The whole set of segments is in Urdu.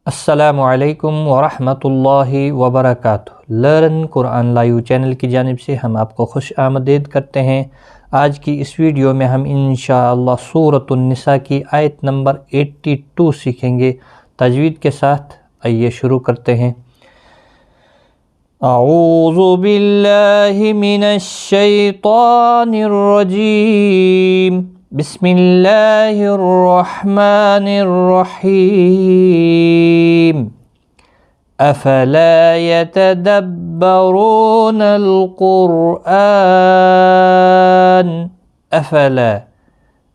السلام علیکم ورحمۃ اللہ وبرکاتہ۔ لرن قرآن لائیو چینل کی جانب سے ہم آپ کو خوش آمدید کرتے ہیں۔ آج کی اس ویڈیو میں ہم انشاءاللہ سورۃ النساء کی آیت نمبر 82 سیکھیں گے تجوید کے ساتھ۔ آئیے شروع کرتے ہیں۔ اعوذ باللہ من الشیطان الرجیم، بسم اللہ الرحمن الرحیم۔ افلا يتدبرون القرآن، افلا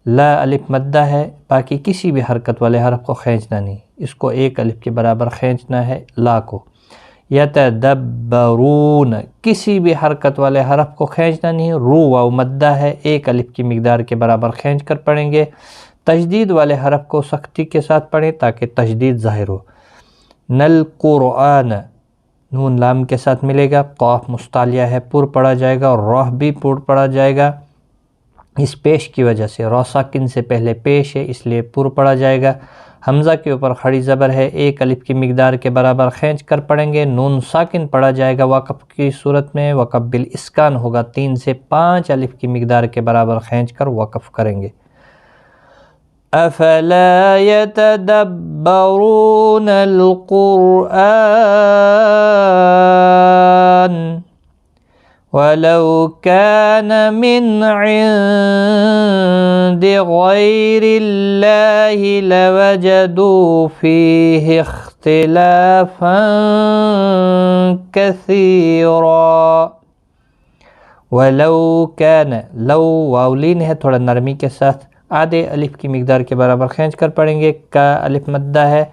لا الف مدہ ہے، باقی کسی بھی حرکت والے حرف کو کھینچنا نہیں، اس کو ایک الف کے برابر کھینچنا ہے لا کو۔ یتدبرون کسی بھی حرکت والے حرف کو کھینچنا نہیں، رو واو مدہ ہے، ایک الف کی مقدار کے برابر کھینچ کر پڑھیں گے۔ تشدید والے حرف کو سختی کے ساتھ پڑھیں تاکہ تشدید ظاہر ہو۔ نل قرآن نون لام کے ساتھ ملے گا، قاف مستعلیہ ہے پر پڑھا جائے گا، اور راہ بھی پر پڑھا جائے گا اس پیش کی وجہ سے، را ساکن سے پہلے پیش ہے اس لیے پر پڑھا جائے گا۔ حمزہ کے اوپر کھڑی زبر ہے، ایک الف کی مقدار کے برابر کھینچ کر پڑھیں گے۔ نون ساکن پڑھا جائے گا وقف کی صورت میں، وقف بالاسکان ہوگا، 3 سے 5 الف کی مقدار کے برابر کھینچ کر وقف کریں گے۔ افلا يتدبرون القرآن ولو كان من عند غير الله لوجدوا فيه اختلافا كثيرا۔ ولو كان، لو واولین ہے تھوڑا نرمی کے ساتھ، آدھے الف کی مقدار کے برابر کھینچ کر پڑھیں گے۔ کا الف مدہ ہے،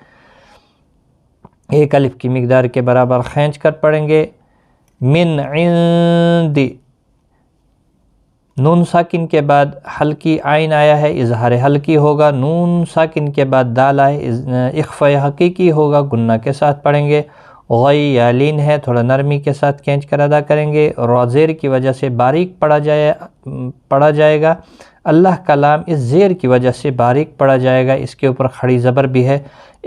ایک الف کی مقدار کے برابر کھینچ کر پڑھیں گے۔ من عند، نون ساکن کے بعد ہلکی عین آیا ہے، اظہار ہلکی ہوگا۔ نون ساکن کے بعد دال آئے، اخفاء حقیقی ہوگا، گنہ کے ساتھ پڑھیں گے۔ غیالین ہے، تھوڑا نرمی کے ساتھ کھینچ کر ادا کریں گے۔ را زیر کی وجہ سے باریک پڑھا جائے گا، اللہ کا لام اس زیر کی وجہ سے باریک پڑھا جائے گا، اس کے اوپر کھڑی زبر بھی ہے،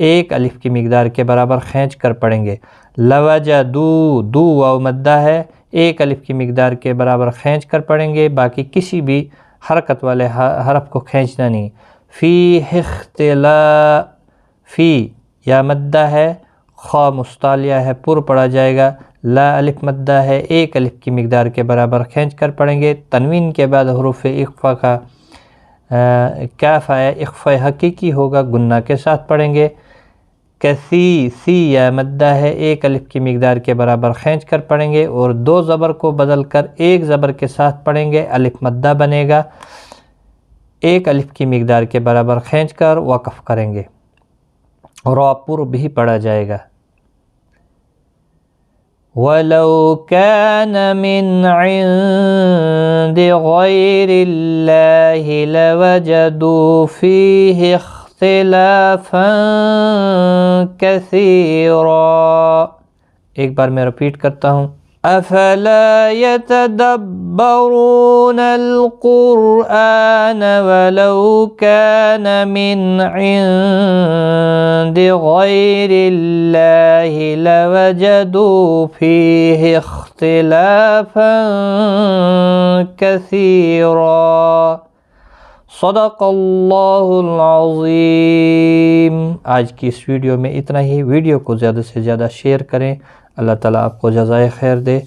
ایک الف کی مقدار کے برابر کھینچ کر پڑھیں گے۔ لوجدو، دو واو مدہ ہے، ایک الف کی مقدار کے برابر کھینچ کر پڑھیں گے، باقی کسی بھی حرکت والے حرف کو کھینچنا نہیں۔ فی اختلاف، فی یا مدہ ہے، خا مستعلیہ ہے پر پڑھا جائے گا۔ لا الف مدہ ہے، ایک الف کی مقدار کے برابر کھینچ کر پڑھیں گے۔ تنوین کے بعد حروف اخفا کا کاف آیا، اخفاء حقیقی ہوگا، گنہ کے ساتھ پڑھیں گے۔ کسی، سی یا مدہ ہے، ایک الف کی مقدار کے برابر کھینچ کر پڑھیں گے، اور دو زبر کو بدل کر ایک زبر کے ساتھ پڑھیں گے، الف مدہ بنے گا، ایک الف کی مقدار کے برابر کھینچ کر وقف کریں گے، اور پر بھی پڑھا جائے گا۔ وَلَوْ كَانَ مِنْ عِنْدِ غَيْرِ اللَّهِ لَوَجَدُوا فِيهِ اختلافا كثيرا۔ ایک بار میں ریپیٹ کرتا ہوں۔ افلا يتدبرون القرآن ولو كان من عند غير الله لوجدوا فيه اختلافا كثيرا۔ صدق اللہ العظیم۔ آج کی اس ویڈیو میں اتنا ہی، ویڈیو کو زیادہ سے زیادہ شیئر کریں، اللہ تعالیٰ آپ کو جزائے خیر دے۔